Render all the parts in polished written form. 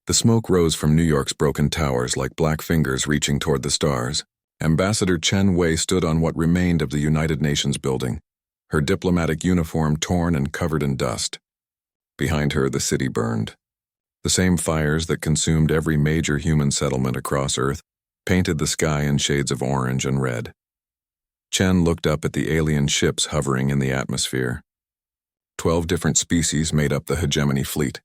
The smoke rose from New York's broken towers like black fingers reaching toward the stars. Ambassador Chen Wei stood on what remained of the United Nations building, her diplomatic uniform torn and covered in dust. Behind her, the city burned. The same fires that consumed every major human settlement across Earth painted the sky in shades of orange and red. Chen looked up at the alien ships hovering in the atmosphere. 12 different species made up the hegemony fleet.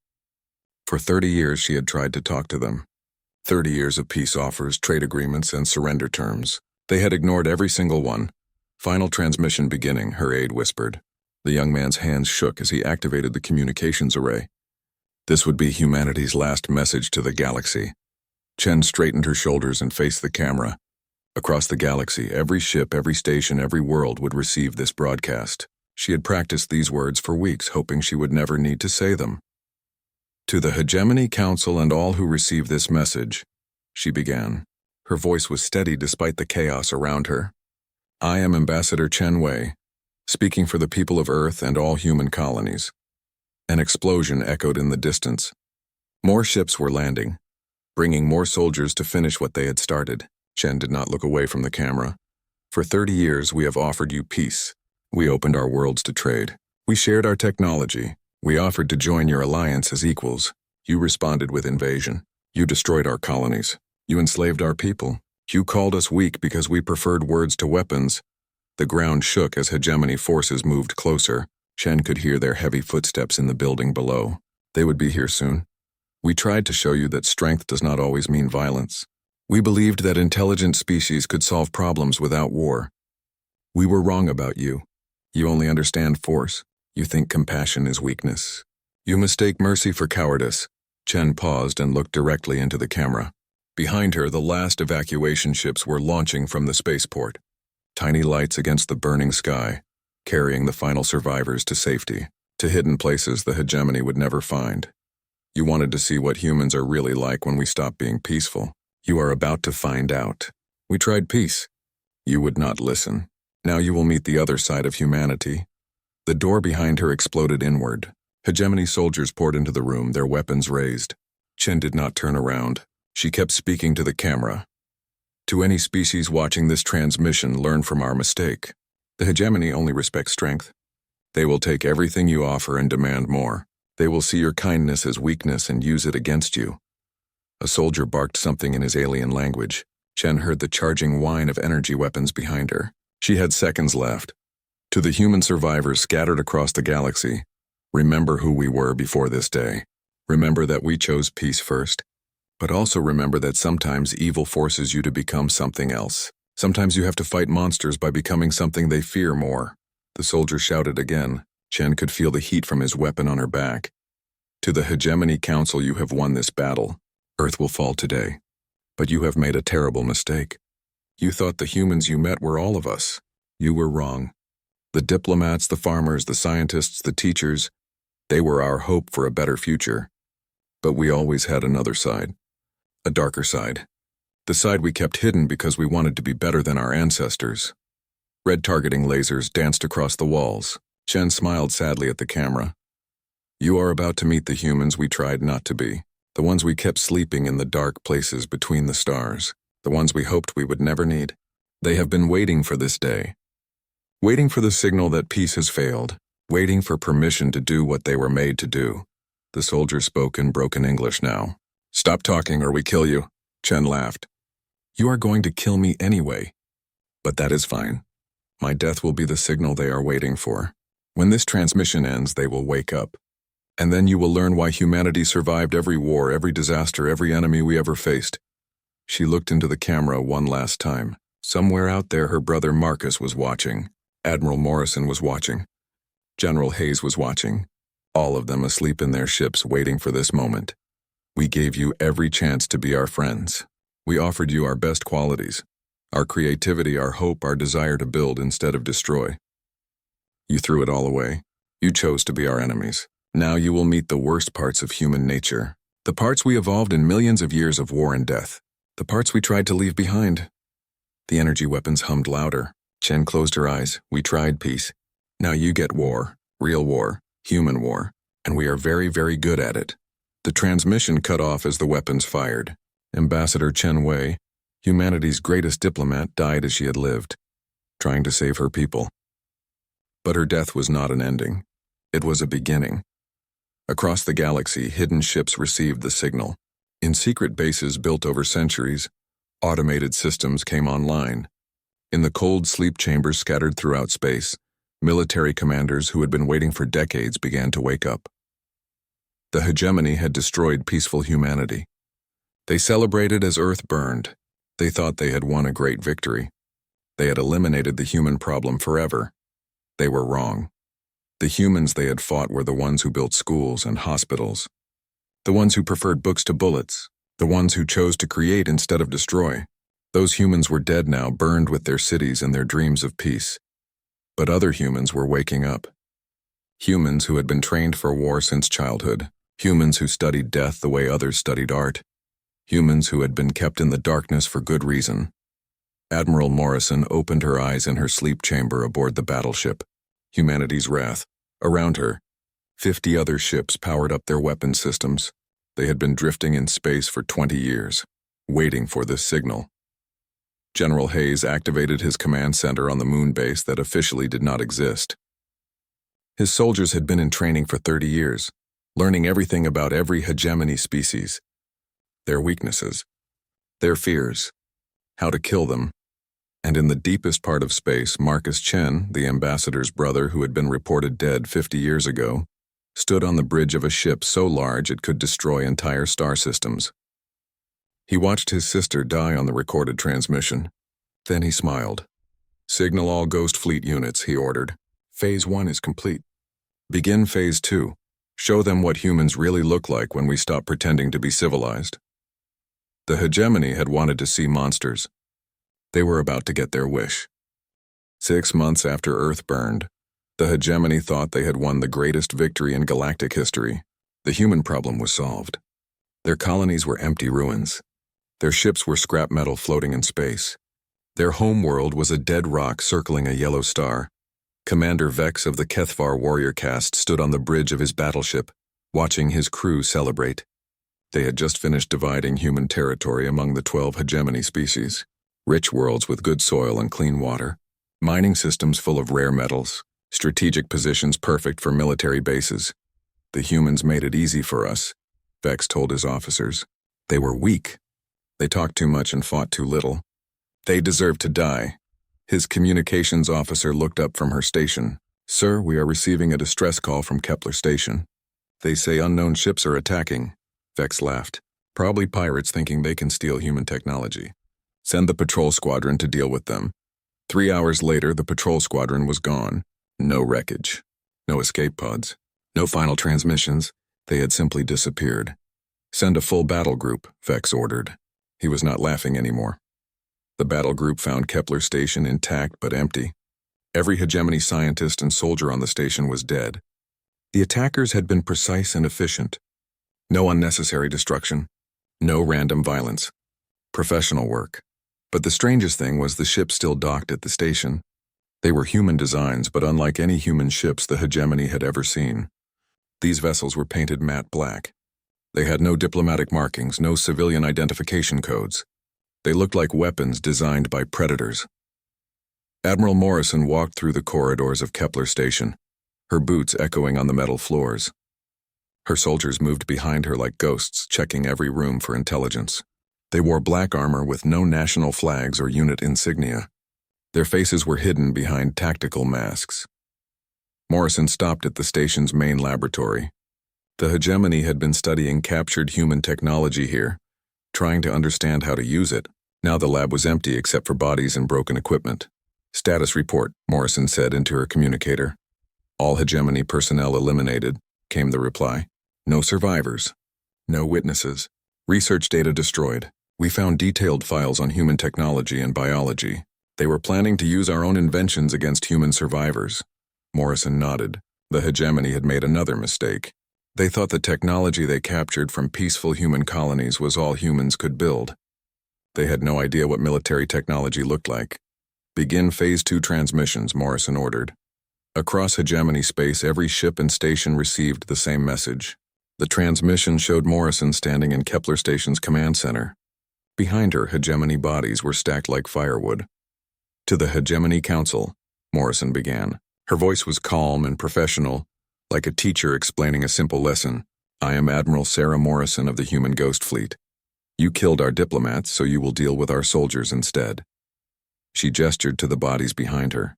For 30 years she had tried to talk to them. 30 years of peace offers, trade agreements, and surrender terms. They had ignored every single one. Final transmission beginning, her aide whispered. The young man's hands shook as he activated the communications array. This would be humanity's last message to the galaxy. Chen straightened her shoulders and faced the camera. Across the galaxy, every ship, every station, every world would receive this broadcast. She had practiced these words for weeks, hoping she would never need to say them. To the Hegemony Council and all who receive this message, she began. Her voice was steady despite the chaos around her. I am Ambassador Chen Wei, speaking for the people of Earth and all human colonies. An explosion echoed in the distance. More ships were landing, bringing more soldiers to finish what they had started. Chen did not look away from the camera. For 30 years, we have offered you peace. We opened our worlds to trade. We shared our technology. We offered to join your alliance as equals. You responded with invasion. You destroyed our colonies. You enslaved our people. You called us weak because we preferred words to weapons. The ground shook as hegemony forces moved closer. Chen could hear their heavy footsteps in the building below. They would be here soon. We tried to show you that strength does not always mean violence. We believed that intelligent species could solve problems without war. We were wrong about you. You only understand force. You think compassion is weakness. You mistake mercy for cowardice. Chen paused and looked directly into the camera. Behind her, the last evacuation ships were launching from the spaceport. Tiny lights against the burning sky, carrying the final survivors to safety, to hidden places the hegemony would never find. You wanted to see what humans are really like when we stop being peaceful. You are about to find out. We tried peace. You would not listen. Now you will meet the other side of humanity. The door behind her exploded inward. Hegemony soldiers poured into the room, their weapons raised. Chen did not turn around. She kept speaking to the camera. To any species watching this transmission, learn from our mistake. The hegemony only respects strength. They will take everything you offer and demand more. They will see your kindness as weakness and use it against you. A soldier barked something in his alien language. Chen heard the charging whine of energy weapons behind her. She had seconds left. To the human survivors scattered across the galaxy, remember who we were before this day. Remember that we chose peace first. But also remember that sometimes evil forces you to become something else. Sometimes you have to fight monsters by becoming something they fear more. The soldier shouted again. Chen could feel the heat from his weapon on her back. To the Hegemony Council, you have won this battle. Earth will fall today. But you have made a terrible mistake. You thought the humans you met were all of us. You were wrong. The diplomats, the farmers, the scientists, the teachers, they were our hope for a better future. But we always had another side. A darker side. The side we kept hidden because we wanted to be better than our ancestors. Red targeting lasers danced across the walls. Chen smiled sadly at the camera. You are about to meet the humans we tried not to be. The ones we kept sleeping in the dark places between the stars. The ones we hoped we would never need. They have been waiting for this day. Waiting for the signal that peace has failed. Waiting for permission to do what they were made to do. The soldier spoke in broken English now. Stop talking or we kill you. Chen laughed. You are going to kill me anyway. But that is fine. My death will be the signal they are waiting for. When this transmission ends, they will wake up. And then you will learn why humanity survived every war, every disaster, every enemy we ever faced. She looked into the camera one last time. Somewhere out there, her brother Marcus was watching. Admiral Morrison was watching. General Hayes was watching. All of them asleep in their ships waiting for this moment. We gave you every chance to be our friends. We offered you our best qualities. Our creativity, our hope, our desire to build instead of destroy. You threw it all away. You chose to be our enemies. Now you will meet the worst parts of human nature. The parts we evolved in millions of years of war and death. The parts we tried to leave behind. The energy weapons hummed louder. Chen closed her eyes. We tried peace. Now you get war. Real war. Human war. And we are very, very good at it. The transmission cut off as the weapons fired. Ambassador Chen Wei, humanity's greatest diplomat, died as she had lived, trying to save her people. But her death was not an ending. It was a beginning. Across the galaxy, hidden ships received the signal. In secret bases built over centuries, automated systems came online. In the cold sleep chambers scattered throughout space, military commanders who had been waiting for decades began to wake up. The hegemony had destroyed peaceful humanity. They celebrated as Earth burned. They thought they had won a great victory. They had eliminated the human problem forever. They were wrong. The humans they had fought were the ones who built schools and hospitals, the ones who preferred books to bullets, the ones who chose to create instead of destroy. Those humans were dead now, burned with their cities and their dreams of peace. But other humans were waking up. Humans who had been trained for war since childhood. Humans who studied death the way others studied art. Humans who had been kept in the darkness for good reason. Admiral Morrison opened her eyes in her sleep chamber aboard the battleship, humanity's wrath. Around her, 50 other ships powered up their weapon systems. They had been drifting in space for 20 years, waiting for this signal. General Hayes activated his command center on the moon base that officially did not exist. His soldiers had been in training for 30 years, learning everything about every hegemony species, their weaknesses, their fears, how to kill them. And in the deepest part of space, Marcus Chen, the ambassador's brother who had been reported dead 50 years ago, stood on the bridge of a ship so large it could destroy entire star systems. He watched his sister die on the recorded transmission. Then he smiled. "Signal all Ghost Fleet units," he ordered. "Phase 1 is complete. Begin Phase 2. Show them what humans really look like when we stop pretending to be civilized." The hegemony had wanted to see monsters. They were about to get their wish. 6 months after Earth burned, the hegemony thought they had won the greatest victory in galactic history. The human problem was solved. Their colonies were empty ruins. Their ships were scrap metal floating in space. Their home world was a dead rock circling a yellow star. Commander Vex of the Kethvar warrior caste stood on the bridge of his battleship, watching his crew celebrate. They had just finished dividing human territory among the 12 hegemony species. Rich worlds with good soil and clean water, mining systems full of rare metals, strategic positions perfect for military bases. "The humans made it easy for us," Vex told his officers. "They were weak. They talked too much and fought too little. They deserved to die." His communications officer looked up from her station. "Sir, we are receiving a distress call from Kepler Station. They say unknown ships are attacking." Vex laughed. "Probably pirates thinking they can steal human technology. Send the patrol squadron to deal with them." 3 hours later, the patrol squadron was gone. No wreckage. No escape pods. No final transmissions. They had simply disappeared. "Send a full battle group," Vex ordered. He was not laughing anymore. The battle group found Kepler Station intact but empty. Every hegemony scientist and soldier on the station was dead. The attackers had been precise and efficient. No unnecessary destruction. No random violence. Professional work. But the strangest thing was the ship still docked at the station. They were human designs, but unlike any human ships the hegemony had ever seen. These vessels were painted matte black. They had no diplomatic markings, no civilian identification codes. They looked like weapons designed by predators. Admiral Morrison walked through the corridors of Kepler Station, her boots echoing on the metal floors. Her soldiers moved behind her like ghosts, checking every room for intelligence. They wore black armor with no national flags or unit insignia. Their faces were hidden behind tactical masks. Morrison stopped at the station's main laboratory. The hegemony had been studying captured human technology here, trying to understand how to use it. Now the lab was empty except for bodies and broken equipment. "Status report," Morrison said into her communicator. "All hegemony personnel eliminated," came the reply. "No survivors. No witnesses. Research data destroyed. We found detailed files on human technology and biology. They were planning to use our own inventions against human survivors." Morrison nodded. The hegemony had made another mistake. They thought the technology they captured from peaceful human colonies was all humans could build. They had no idea what military technology looked like. "Begin Phase 2 transmissions," Morrison ordered. Across hegemony space, every ship and station received the same message. The transmission showed Morrison standing in Kepler Station's command center. Behind her, hegemony bodies were stacked like firewood. To the Hegemony Council, Morrison began. Her voice was calm and professional, like a teacher explaining a simple lesson. I am Admiral Sarah Morrison of the Human Ghost Fleet. You killed our diplomats, so you will deal with our soldiers instead. She gestured to the bodies behind her.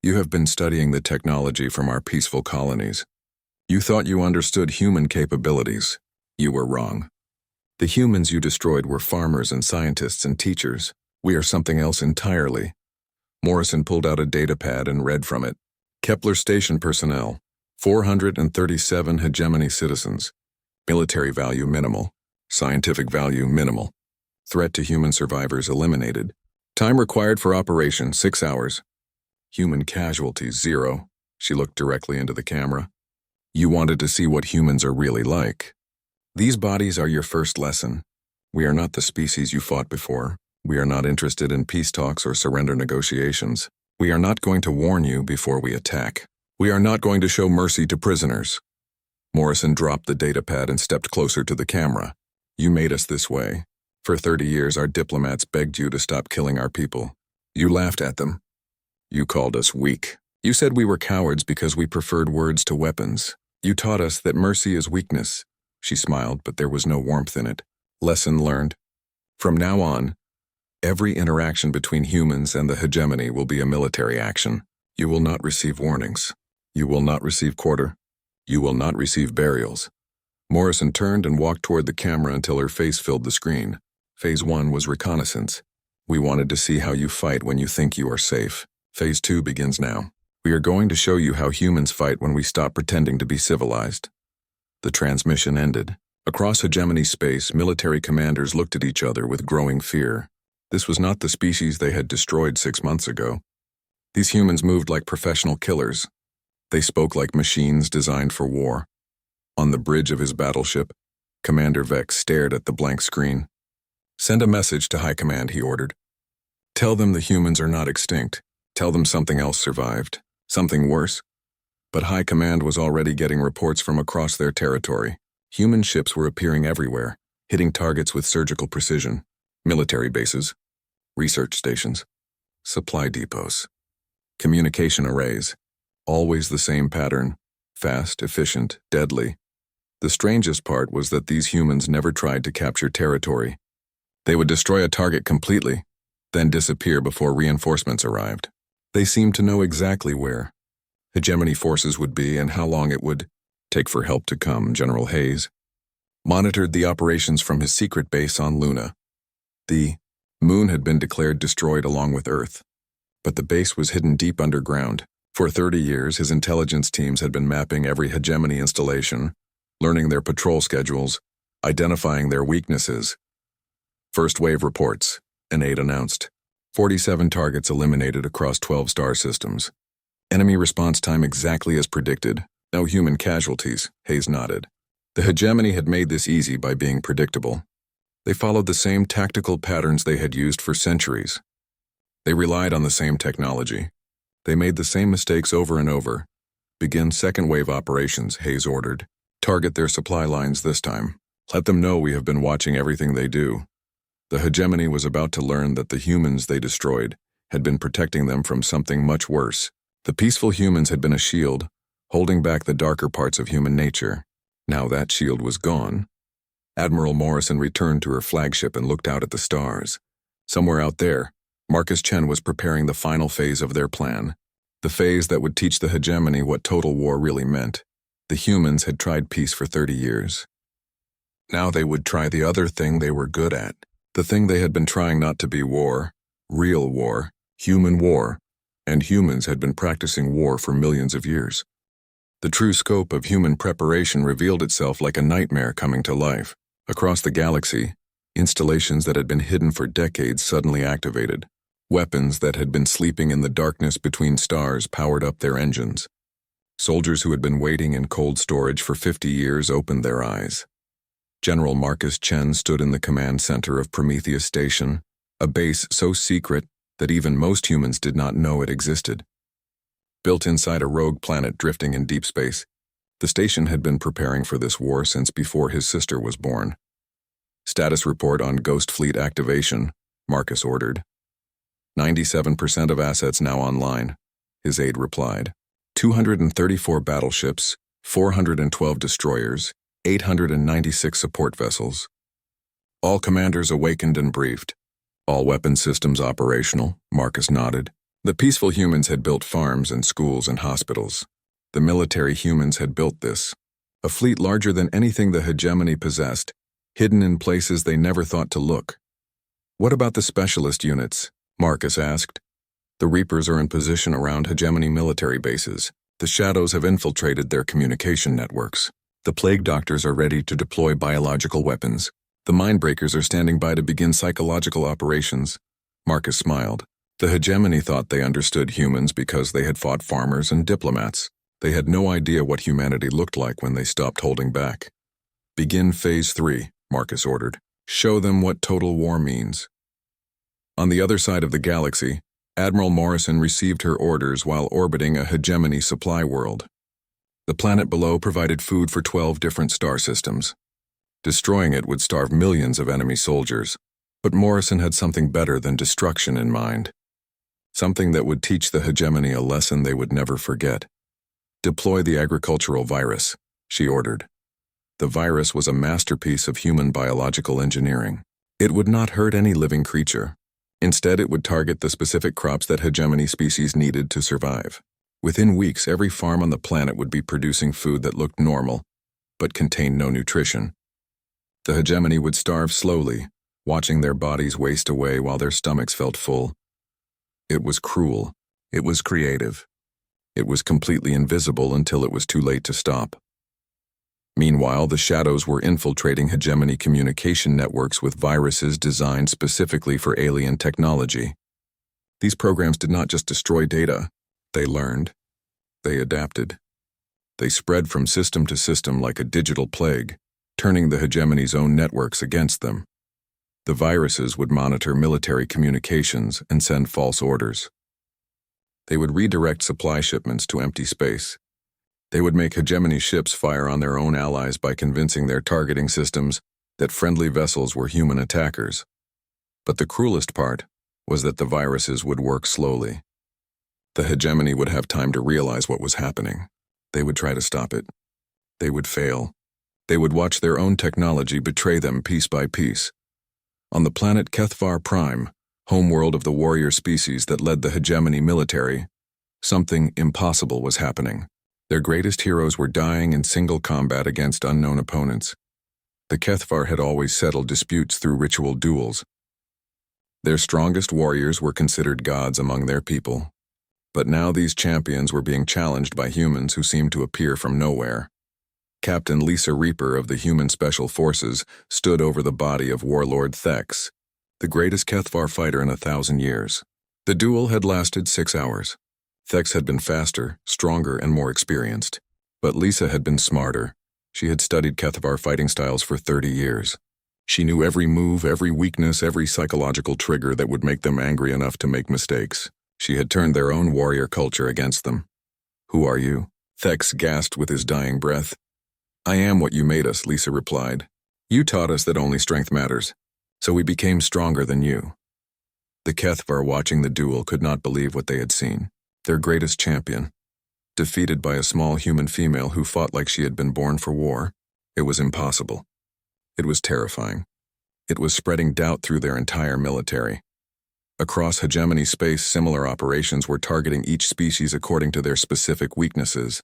You have been studying the technology from our peaceful colonies. You thought you understood human capabilities. You were wrong. The humans you destroyed were farmers and scientists and teachers. We are something else entirely. Morrison pulled out a datapad and read from it. Kepler Station personnel, 437 hegemony citizens. Military value minimal. Scientific value minimal. Threat to human survivors eliminated. Time required for operation, 6 hours. Human casualties, 0. She looked directly into the camera. You wanted to see what humans are really like. These bodies are your first lesson. We are not the species you fought before. We are not interested in peace talks or surrender negotiations. We are not going to warn you before we attack. We are not going to show mercy to prisoners. Morrison dropped the datapad and stepped closer to the camera. You made us this way. For 30 years, our diplomats begged you to stop killing our people. You laughed at them. You called us weak. You said we were cowards because we preferred words to weapons. You taught us that mercy is weakness. She smiled, but there was no warmth in it. Lesson learned. From now on, every interaction between humans and the hegemony will be a military action. You will not receive warnings. You will not receive quarter. You will not receive burials. Morrison turned and walked toward the camera until her face filled the screen. Phase 1 was Reconnaissance. We wanted to see how you fight when you think you are safe. Phase 2 begins now. We are going to show you how humans fight when we stop pretending to be civilized. The transmission ended. Across hegemony space, military commanders looked at each other with growing fear. This was not the species they had destroyed 6 months ago. These humans moved like professional killers. They spoke like machines designed for war. On the bridge of his battleship, Commander Vex stared at the blank screen. Send a message to High Command, he ordered. Tell them the humans are not extinct. Tell them something else survived. Something worse. But High Command was already getting reports from across their territory. Human ships were appearing everywhere, hitting targets with surgical precision. Military bases, research stations, supply depots, communication arrays. Always the same pattern. Fast, efficient, deadly. The strangest part was that these humans never tried to capture territory. They would destroy a target completely, then disappear before reinforcements arrived. They seemed to know exactly where hegemony forces would be and how long it would take for help to come. General Hayes monitored the operations from his secret base on Luna. The moon had been declared destroyed along with Earth, but the base was hidden deep underground. For 30 years, his intelligence teams had been mapping every hegemony installation, learning their patrol schedules, identifying their weaknesses. First wave reports, an aide announced. 47 targets eliminated across 12 star systems. Enemy response time exactly as predicted. No human casualties, Hayes nodded. The hegemony had made this easy by being predictable. They followed the same tactical patterns they had used for centuries. They relied on the same technology. They made the same mistakes over and over. Begin second wave operations, Hayes ordered. Target their supply lines this time. Let them know we have been watching everything they do. The hegemony was about to learn that the humans they destroyed had been protecting them from something much worse. The peaceful humans had been a shield, holding back the darker parts of human nature. Now that shield was gone. Admiral Morrison returned to her flagship and looked out at the stars. Somewhere out there, Marcus Chen was preparing the final phase of their plan, the phase that would teach the hegemony what total war really meant. The humans had tried peace for 30 years. Now they would try the other thing they were good at, the thing they had been trying not to be war, real war, human war, and humans had been practicing war for millions of years. The true scope of human preparation revealed itself like a nightmare coming to life. Across the galaxy, installations that had been hidden for decades suddenly activated. Weapons that had been sleeping in the darkness between stars powered up their engines. Soldiers who had been waiting in cold storage for 50 years opened their eyes. General Marcus Chen stood in the command center of Prometheus Station, a base so secret that even most humans did not know it existed. Built inside a rogue planet drifting in deep space, The station had been preparing for this war since before his sister was born. Status report on Ghost Fleet activation, Marcus ordered. 97% of assets now online, his aide replied. 234 battleships, 412 destroyers, 896 support vessels. All commanders awakened and briefed. All weapon systems operational, Marcus nodded. The peaceful humans had built farms and schools and hospitals. The military humans had built this. A fleet larger than anything the hegemony possessed, hidden in places they never thought to look. What about the specialist units? Marcus asked. The Reapers are in position around hegemony military bases. The Shadows have infiltrated their communication networks. The Plague Doctors are ready to deploy biological weapons. The Mindbreakers are standing by to begin psychological operations. Marcus smiled. The hegemony thought they understood humans because they had fought farmers and diplomats. They had no idea what humanity looked like when they stopped holding back. Begin Phase 3, Marcus ordered. Show them what total war means. On the other side of the galaxy, Admiral Morrison received her orders while orbiting a hegemony supply world. The planet below provided food for 12 different star systems. Destroying it would starve millions of enemy soldiers, but Morrison had something better than destruction in mind. Something that would teach the hegemony a lesson they would never forget. Deploy the agricultural virus, she ordered. The virus was a masterpiece of human biological engineering. It would not hurt any living creature. Instead, it would target the specific crops that hegemony species needed to survive. Within weeks, every farm on the planet would be producing food that looked normal, but contained no nutrition. The hegemony would starve slowly, watching their bodies waste away while their stomachs felt full. It was cruel. It was creative. It was completely invisible until it was too late to stop. Meanwhile, the Shadows were infiltrating hegemony communication networks with viruses designed specifically for alien technology. These programs did not just destroy data. They learned. They adapted. They spread from system to system like a digital plague, turning the hegemony's own networks against them. The viruses would monitor military communications and send false orders. They would redirect supply shipments to empty space. They would make hegemony ships fire on their own allies by convincing their targeting systems that friendly vessels were human attackers. But the cruelest part was that the viruses would work slowly. The hegemony would have time to realize what was happening. They would try to stop it. They would fail. They would watch their own technology betray them piece by piece. On the planet Kethvar Prime, homeworld of the warrior species that led the hegemony military, something impossible was happening. Their greatest heroes were dying in single combat against unknown opponents. The Kethvar had always settled disputes through ritual duels. Their strongest warriors were considered gods among their people. But now these champions were being challenged by humans who seemed to appear from nowhere. Captain Lisa Reaper of the Human Special Forces stood over the body of Warlord Thex, the greatest Kethvar fighter in 1,000 years. The duel had lasted 6 hours. Thex had been faster, stronger, and more experienced. But Lisa had been smarter. She had studied Kethvar fighting styles for 30 years. She knew every move, every weakness, every psychological trigger that would make them angry enough to make mistakes. She had turned their own warrior culture against them. "Who are you?" Thex gasped with his dying breath. "I am what you made us," Lisa replied. "You taught us that only strength matters, so we became stronger than you." The Kethvar watching the duel could not believe what they had seen. Their greatest champion, defeated by a small human female who fought like she had been born for war. It was impossible. It was terrifying. It was spreading doubt through their entire military. Across hegemony space, similar operations were targeting each species according to their specific weaknesses.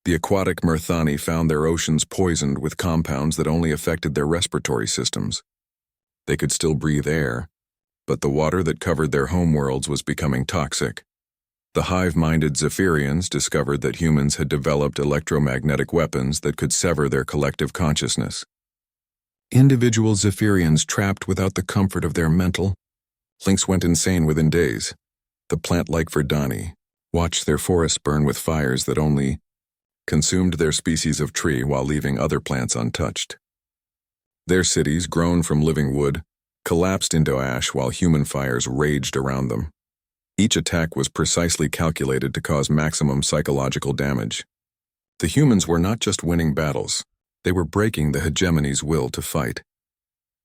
The aquatic Murthani found their oceans poisoned with compounds that only affected their respiratory systems. They could still breathe air, but the water that covered their homeworlds was becoming toxic. The hive-minded Zephyrians discovered that humans had developed electromagnetic weapons that could sever their collective consciousness. Individual Zephyrians trapped without the comfort of their mental. Lynx went insane within days. The plant-like Verdani watched their forests burn with fires that only consumed their species of tree while leaving other plants untouched. Their cities, grown from living wood, collapsed into ash while human fires raged around them. Each attack was precisely calculated to cause maximum psychological damage. The humans were not just winning battles, they were breaking the hegemony's will to fight.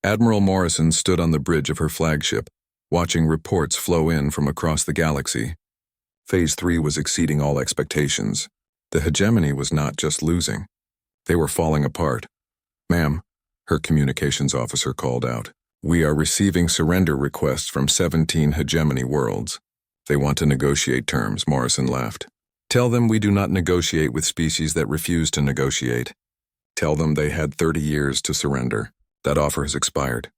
Admiral Morrison stood on the bridge of her flagship, watching reports flow in from across the galaxy. Phase 3 was exceeding all expectations. The hegemony was not just losing. They were falling apart. "Ma'am," her communications officer called out, "we are receiving surrender requests from 17 hegemony worlds." "They want to negotiate terms," Morrison laughed. "Tell them we do not negotiate with species that refuse to negotiate. Tell them they had 30 years to surrender. That offer has expired."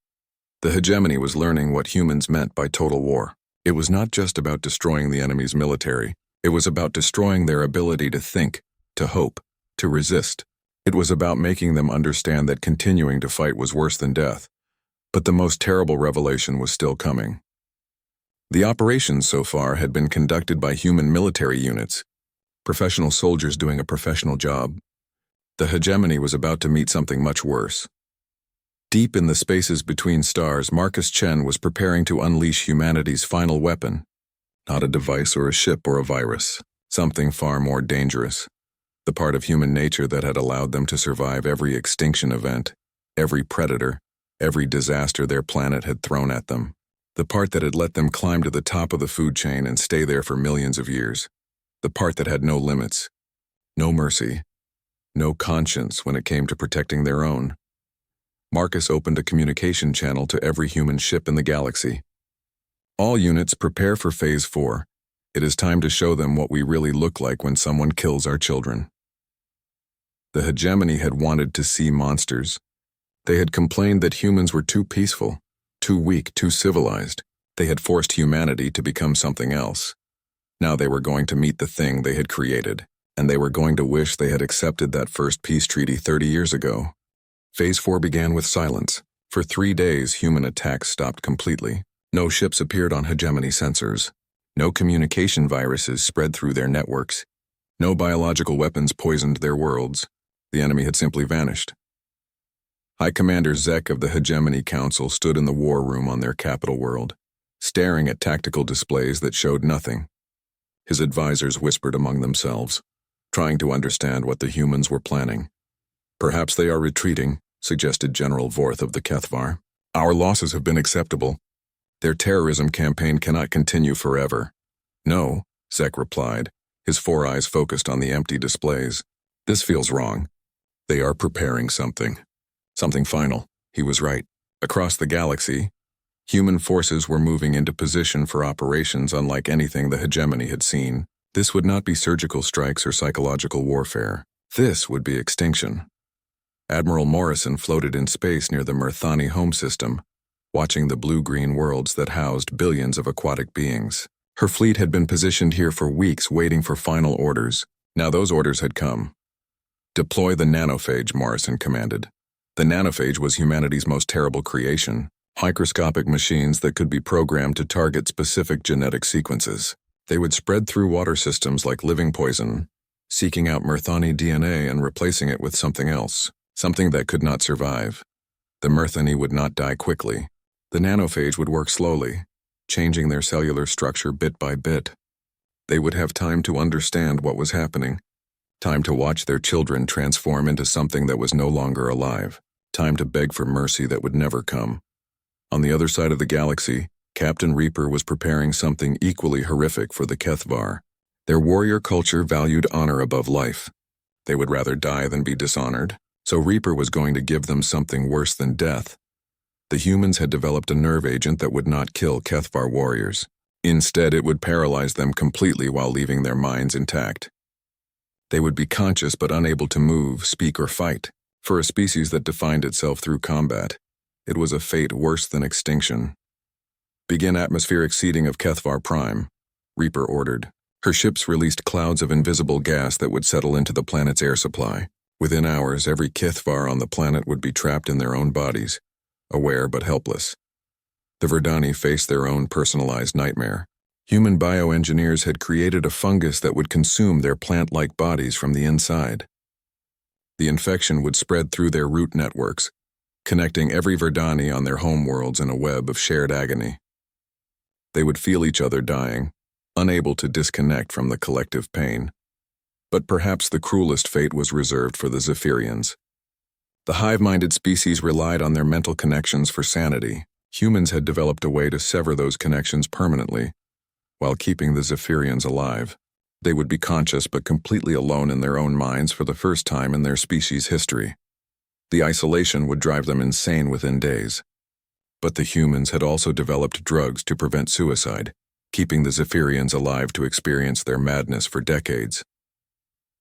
The hegemony was learning what humans meant by total war. It was not just about destroying the enemy's military. It was about destroying their ability to think, to hope, to resist. It was about making them understand that continuing to fight was worse than death. But the most terrible revelation was still coming. The operations so far had been conducted by human military units, professional soldiers doing a professional job. The hegemony was about to meet something much worse. Deep in the spaces between stars, Marcus Chen was preparing to unleash humanity's final weapon. Not a device or a ship or a virus, something far more dangerous. The part of human nature that had allowed them to survive every extinction event, every predator, every disaster their planet had thrown at them. The part that had let them climb to the top of the food chain and stay there for millions of years. The part that had no limits, no mercy, no conscience when it came to protecting their own. Marcus opened a communication channel to every human ship in the galaxy. "All units, prepare for Phase 4. It is time to show them what we really look like when someone kills our children." The hegemony had wanted to see monsters. They had complained that humans were too peaceful, too weak, too civilized. They had forced humanity to become something else. Now they were going to meet the thing they had created, and they were going to wish they had accepted that first peace treaty 30 years ago. Phase 4 began with silence. For 3 days, human attacks stopped completely. No ships appeared on hegemony sensors. No communication viruses spread through their networks. No biological weapons poisoned their worlds. The enemy had simply vanished. High Commander Zek of the Hegemony Council stood in the war room on their capital world, staring at tactical displays that showed nothing. His advisors whispered among themselves, trying to understand what the humans were planning. "Perhaps they are retreating," suggested General Vorth of the Kethvar. "Our losses have been acceptable. Their terrorism campaign cannot continue forever." "No," Zek replied, his 4 eyes focused on the empty displays. "This feels wrong. They are preparing something. Something final." He was right. Across the galaxy, human forces were moving into position for operations unlike anything the hegemony had seen. This would not be surgical strikes or psychological warfare. This would be extinction. Admiral Morrison floated in space near the Murthani home system, watching the blue-green worlds that housed billions of aquatic beings. Her fleet had been positioned here for weeks waiting for final orders. Now those orders had come. "Deploy the nanophage," Morrison commanded. The nanophage was humanity's most terrible creation, microscopic machines that could be programmed to target specific genetic sequences. They would spread through water systems like living poison, seeking out Murthani DNA and replacing it with something else, something that could not survive. The Murthani would not die quickly. The nanophage would work slowly, changing their cellular structure bit by bit. They would have time to understand what was happening, time to watch their children transform into something that was no longer alive, time to beg for mercy that would never come. On the other side of the galaxy, Captain Reaper was preparing something equally horrific for the Kethvar. Their warrior culture valued honor above life. They would rather die than be dishonored, so Reaper was going to give them something worse than death. The humans had developed a nerve agent that would not kill Kethvar warriors. Instead, it would paralyze them completely while leaving their minds intact. They would be conscious but unable to move, speak, or fight. For a species that defined itself through combat, it was a fate worse than extinction. "Begin atmospheric seeding of Kethvar Prime," Reaper ordered. Her ships released clouds of invisible gas that would settle into the planet's air supply. Within hours, every Kethvar on the planet would be trapped in their own bodies, aware but helpless. The Verdani faced their own personalized nightmare. Human bioengineers had created a fungus that would consume their plant-like bodies from the inside. The infection would spread through their root networks, connecting every Verdani on their homeworlds in a web of shared agony. They would feel each other dying, unable to disconnect from the collective pain. But perhaps the cruelest fate was reserved for the Zephyrians. The hive-minded species relied on their mental connections for sanity. Humans had developed a way to sever those connections permanently, while keeping the Zephyrians alive. They would be conscious but completely alone in their own minds for the first time in their species' history. The isolation would drive them insane within days. But the humans had also developed drugs to prevent suicide, keeping the Zephyrians alive to experience their madness for decades.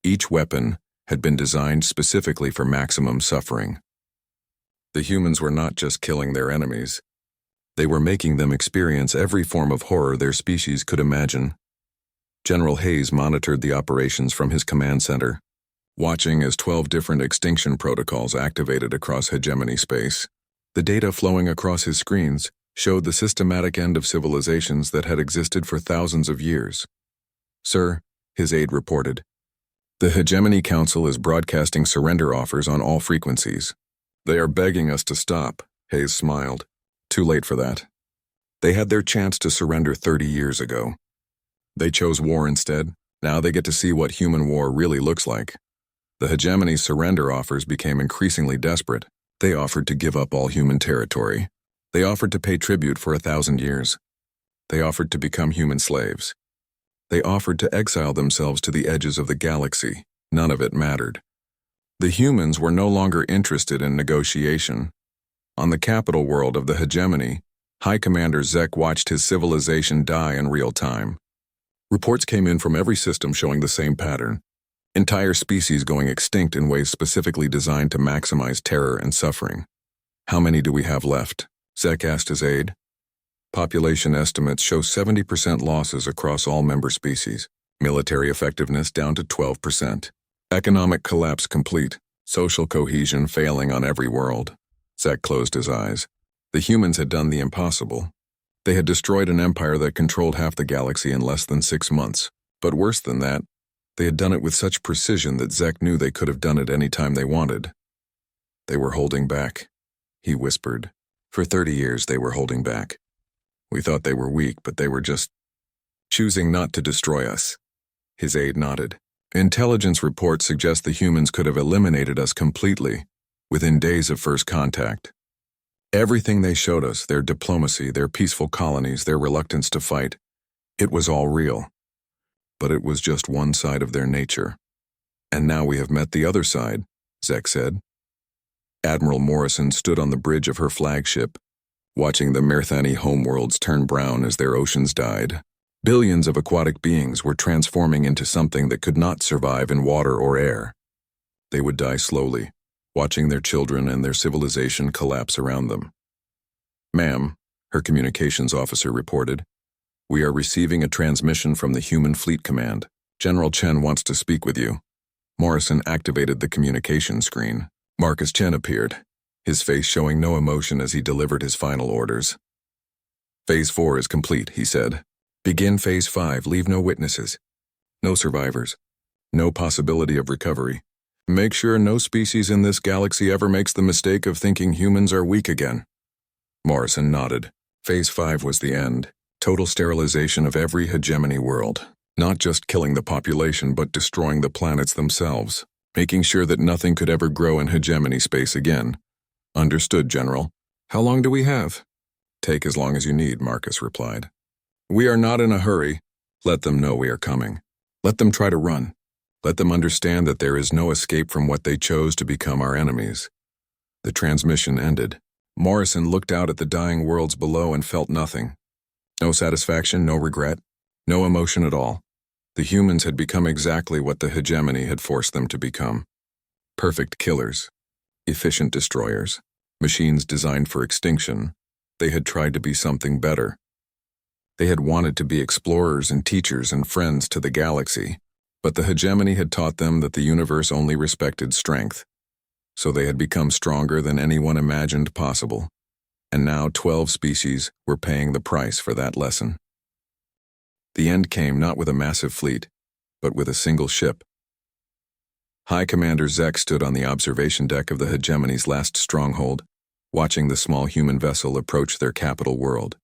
Each weapon had been designed specifically for maximum suffering. The humans were not just killing their enemies. They were making them experience every form of horror their species could imagine. General Hayes monitored the operations from his command center, watching as 12 different extinction protocols activated across hegemony space. The data flowing across his screens showed the systematic end of civilizations that had existed for thousands of years. "Sir," his aide reported, "the Hegemony Council is broadcasting surrender offers on all frequencies." "They are begging us to stop," Hayes smiled. "Too late for that. They had their chance to surrender 30 years ago. They chose war instead. Now they get to see what human war really looks like." The Hegemony's surrender offers became increasingly desperate. They offered to give up all human territory. They offered to pay tribute for 1,000 years. They offered to become human slaves. They offered to exile themselves to the edges of the galaxy. None of it mattered. The humans were no longer interested in negotiation. On the capital world of the Hegemony, High Commander Zek watched his civilization die in real time. Reports came in from every system showing the same pattern. Entire species going extinct in ways specifically designed to maximize terror and suffering. "How many do we have left?" Zek asked his aide. "Population estimates show 70% losses across all member species. Military effectiveness down to 12%. Economic collapse complete. Social cohesion failing on every world." Zek closed his eyes. The humans had done the impossible. They had destroyed an empire that controlled half the galaxy in less than 6 months. But worse than that, they had done it with such precision that Zek knew they could have done it any time they wanted. "They were holding back," he whispered. "For 30 years they were holding back. We thought they were weak, but they were just choosing not to destroy us." His aide nodded. "Intelligence reports suggest the humans could have eliminated us completely within days of first contact. Everything they showed us, their diplomacy, their peaceful colonies, their reluctance to fight, it was all real. But it was just one side of their nature. And now we have met the other side," Zek said. Admiral Morrison stood on the bridge of her flagship, watching the Mirthani homeworlds turn brown as their oceans died. Billions of aquatic beings were transforming into something that could not survive in water or air. They would die slowly, watching their children and their civilization collapse around them. "Ma'am," her communications officer reported, "we are receiving a transmission from the Human Fleet Command. General Chen wants to speak with you." Morrison activated the communication screen. Marcus Chen appeared, his face showing no emotion as he delivered his final orders. "Phase 4 is complete," he said. "Begin Phase 5, leave no witnesses. No survivors. No possibility of recovery. Make sure no species in this galaxy ever makes the mistake of thinking humans are weak again." Morrison nodded. Phase 5 was the end. Total sterilization of every hegemony world. Not just killing the population, but destroying the planets themselves. Making sure that nothing could ever grow in hegemony space again. "Understood, General. How long do we have?" "Take as long as you need," Marcus replied. "We are not in a hurry. Let them know we are coming. Let them try to run. Let them understand that there is no escape from what they chose to become our enemies." The transmission ended. Morrison looked out at the dying worlds below and felt nothing. No satisfaction, no regret, no emotion at all. The humans had become exactly what the hegemony had forced them to become. Perfect killers. Efficient destroyers. Machines designed for extinction. They had tried to be something better. They had wanted to be explorers and teachers and friends to the galaxy. But the hegemony had taught them that the universe only respected strength. So they had become stronger than anyone imagined possible. And now 12 species were paying the price for that lesson. The end came not with a massive fleet, but with a single ship. High Commander Zek stood on the observation deck of the hegemony's last stronghold, watching the small human vessel approach their capital world.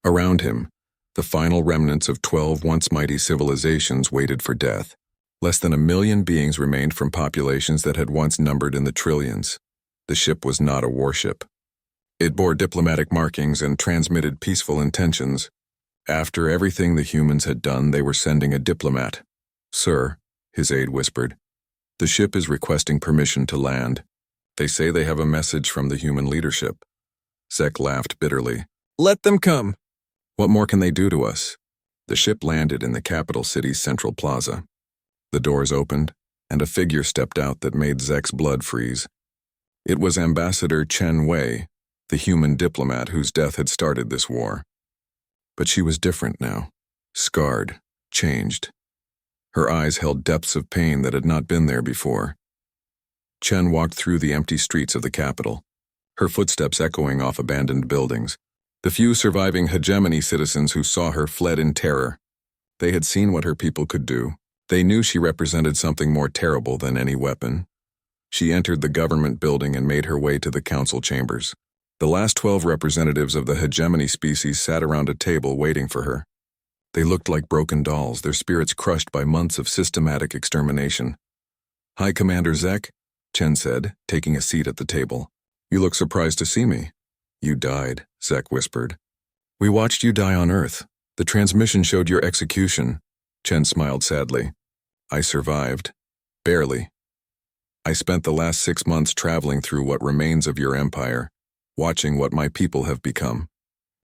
Around him, the final remnants of 12 once mighty civilizations waited for death. Less than 1 million beings remained from populations that had once numbered in the trillions. The ship was not a warship. It bore diplomatic markings and transmitted peaceful intentions. After everything the humans had done, they were sending a diplomat. "Sir," his aide whispered, "the ship is requesting permission to land. They say they have a message from the human leadership." Zek laughed bitterly. "Let them come. What more can they do to us?" The ship landed in the capital city's central plaza. The doors opened, and a figure stepped out that made Zek's blood freeze. It was Ambassador Chen Wei, the human diplomat whose death had started this war. But she was different now, scarred, changed. Her eyes held depths of pain that had not been there before. Chen walked through the empty streets of the capital, her footsteps echoing off abandoned buildings. The few surviving hegemony citizens who saw her fled in terror. They had seen what her people could do. They knew she represented something more terrible than any weapon. She entered the government building and made her way to the council chambers. The last 12 representatives of the hegemony species sat around a table waiting for her. They looked like broken dolls, their spirits crushed by months of systematic extermination. "Hi, Commander Zek," Chen said, taking a seat at the table. "You look surprised to see me." "You died," Zek whispered. "We watched you die on Earth. The transmission showed your execution." Chen smiled sadly. "I survived. Barely. I spent the last 6 months traveling through what remains of your empire, watching what my people have become.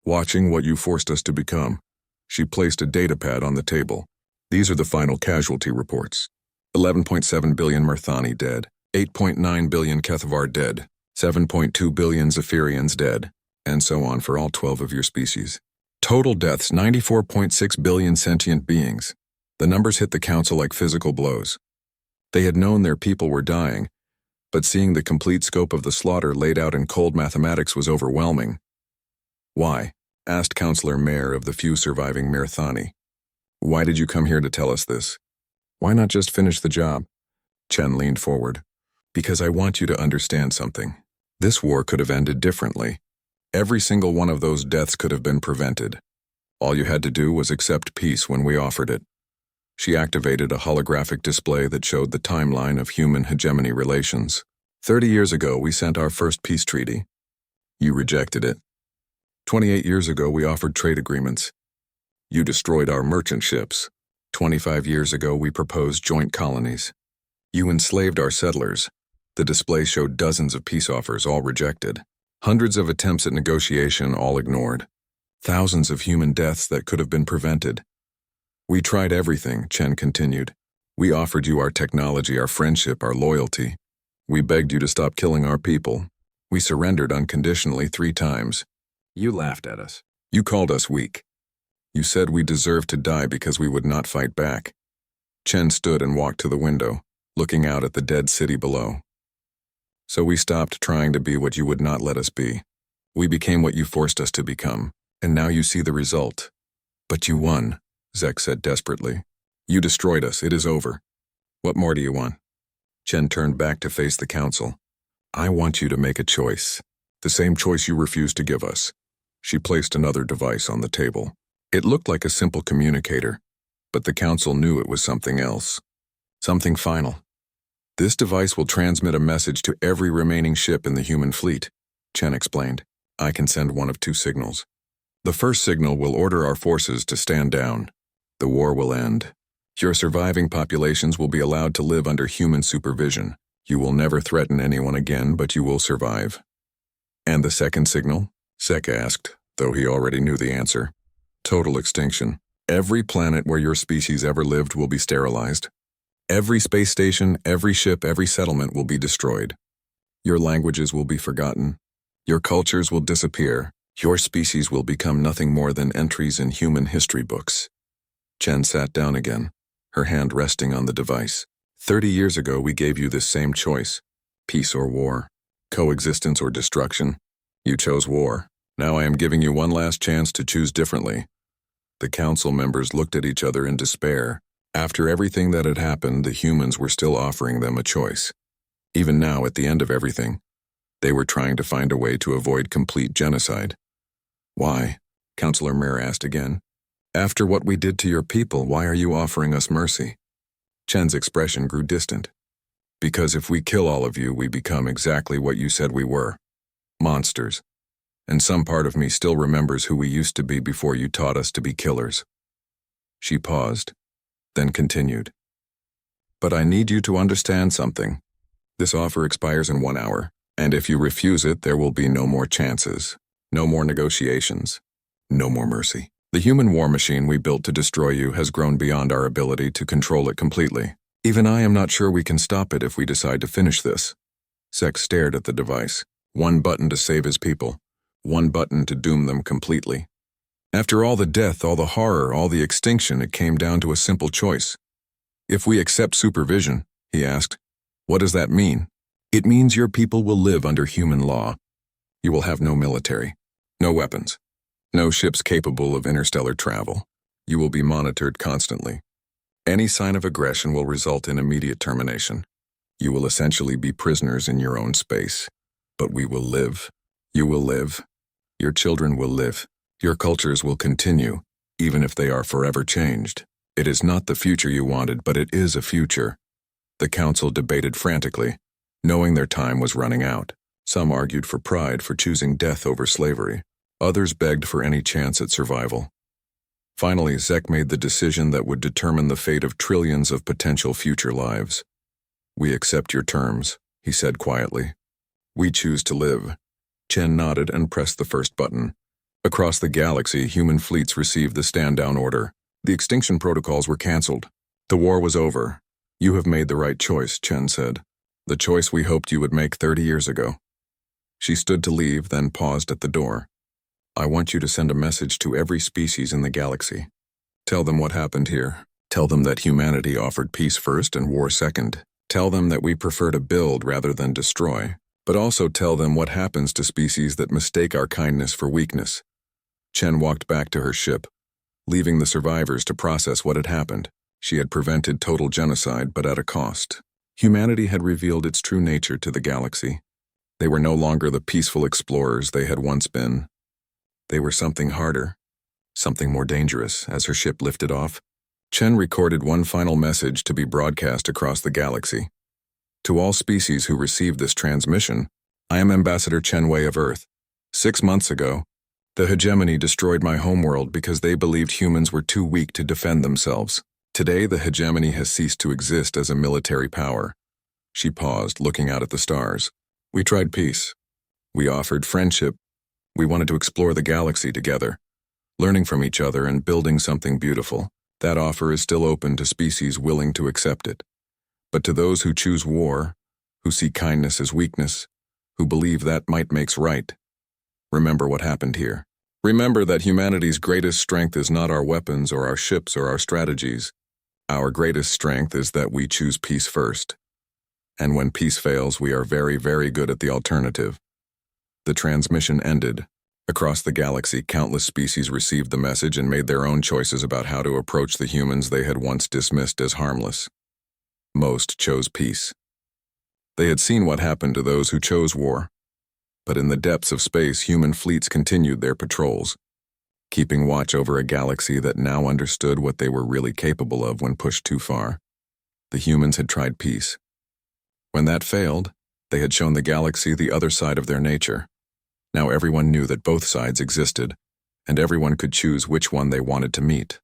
Watching what you forced us to become." She placed a datapad on the table. "These are the final casualty reports. 11.7 billion Murthani dead, 8.9 billion Kethavar dead, 7.2 billion Zephyrians dead, and so on for all 12 of your species. Total deaths, 94.6 billion sentient beings." The numbers hit the council like physical blows. They had known their people were dying, but seeing the complete scope of the slaughter laid out in cold mathematics was overwhelming. "Why?" asked Councillor Mayor of the few surviving Murthani. "Why did you come here to tell us this? Why not just finish the job?" Chen leaned forward. "Because I want you to understand something. This war could have ended differently. Every single one of those deaths could have been prevented. All you had to do was accept peace when we offered it." She activated a holographic display that showed the timeline of human hegemony relations. 30 years ago, we sent our first peace treaty. You rejected it. 28 years ago, we offered trade agreements. You destroyed our merchant ships. 25 years ago, we proposed joint colonies. You enslaved our settlers. The display showed dozens of peace offers, all rejected. Hundreds of attempts at negotiation, all ignored. Thousands of human deaths that could have been prevented. "We tried everything," Chen continued. "We offered you our technology, our friendship, our loyalty. We begged you to stop killing our people. We surrendered unconditionally 3 times. You laughed at us. You called us weak. You said we deserved to die because we would not fight back." Chen stood and walked to the window, looking out at the dead city below. "So we stopped trying to be what you would not let us be. We became what you forced us to become, and now you see the result. But you won," Zek said desperately. "You destroyed us. It is over. What more do you want?" Chen turned back to face the council. "I want you to make a choice. The same choice you refused to give us." She placed another device on the table. It looked like a simple communicator, but the council knew it was something else. Something final. "This device will transmit a message to every remaining ship in the human fleet," Chen explained. "I can send one of 2 signals. The first signal will order our forces to stand down. The war will end. Your surviving populations will be allowed to live under human supervision. You will never threaten anyone again, but you will survive." "And the second signal?" Zek asked, though he already knew the answer. "Total extinction. Every planet where your species ever lived will be sterilized. Every space station, every ship, every settlement will be destroyed. Your languages will be forgotten. Your cultures will disappear. Your species will become nothing more than entries in human history books." Chen sat down again, her hand resting on the device. 30 years ago, we gave you this same choice. Peace or war. Coexistence or destruction. You chose war. Now I am giving you one last chance to choose differently." The council members looked at each other in despair. After everything that had happened, the humans were still offering them a choice. Even now, at the end of everything, they were trying to find a way to avoid complete genocide. "Why?" Councillor Mayor asked again. "After what we did to your people, why are you offering us mercy?" Chen's expression grew distant. Because if we kill all of you, we become exactly what you said we were. Monsters. And some part of me still remembers who we used to be before you taught us to be killers. She paused, then continued. But I need you to understand something. This offer expires in 1 hour, and if you refuse it, there will be no more chances, no more negotiations, no more mercy. The human war machine we built to destroy you has grown beyond our ability to control it completely. Even I am not sure we can stop it if we decide to finish this. Sex stared at the device. One button to save his people. One button to doom them completely. After all the death, all the horror, all the extinction, it came down to a simple choice. If we accept supervision, he asked, what does that mean? It means your people will live under human law. You will have no military, no weapons, no ships capable of interstellar travel. You will be monitored constantly. Any sign of aggression will result in immediate termination. You will essentially be prisoners in your own space. But we will live. You will live. Your children will live. Your cultures will continue, even if they are forever changed. It is not the future you wanted, but it is a future. The council debated frantically, knowing their time was running out. Some argued for pride for choosing death over slavery. Others begged for any chance at survival. Finally, Zek made the decision that would determine the fate of trillions of potential future lives. We accept your terms, he said quietly. We choose to live. Chen nodded and pressed the first button. Across the galaxy, human fleets received the stand-down order. The extinction protocols were cancelled. The war was over. You have made the right choice, Chen said. The choice we hoped you would make 30 years ago. She stood to leave, then paused at the door. I want you to send a message to every species in the galaxy. Tell them what happened here. Tell them that humanity offered peace first and war second. Tell them that we prefer to build rather than destroy. But also tell them what happens to species that mistake our kindness for weakness. Chen walked back to her ship, leaving the survivors to process what had happened. She had prevented total genocide, but at a cost. Humanity had revealed its true nature to the galaxy. They were no longer the peaceful explorers they had once been. They were something harder, something more dangerous. As her ship lifted off, Chen recorded one final message to be broadcast across the galaxy. To all species who received this transmission, I am Ambassador Chen Wei of Earth. 6 months ago, the hegemony destroyed my homeworld because they believed humans were too weak to defend themselves. Today, the hegemony has ceased to exist as a military power. She paused, looking out at the stars. We tried peace. We offered friendship. We wanted to explore the galaxy together, learning from each other and building something beautiful. That offer is still open to species willing to accept it. But to those who choose war, who see kindness as weakness, who believe that might makes right, remember what happened here. Remember that humanity's greatest strength is not our weapons or our ships or our strategies. Our greatest strength is that we choose peace first. And when peace fails, we are very, very good at the alternative. The transmission ended. Across the galaxy, countless species received the message and made their own choices about how to approach the humans they had once dismissed as harmless. Most chose peace. They had seen what happened to those who chose war. But in the depths of space, human fleets continued their patrols, keeping watch over a galaxy that now understood what they were really capable of when pushed too far. The humans had tried peace. When that failed, they had shown the galaxy the other side of their nature. Now everyone knew that both sides existed, and everyone could choose which one they wanted to meet.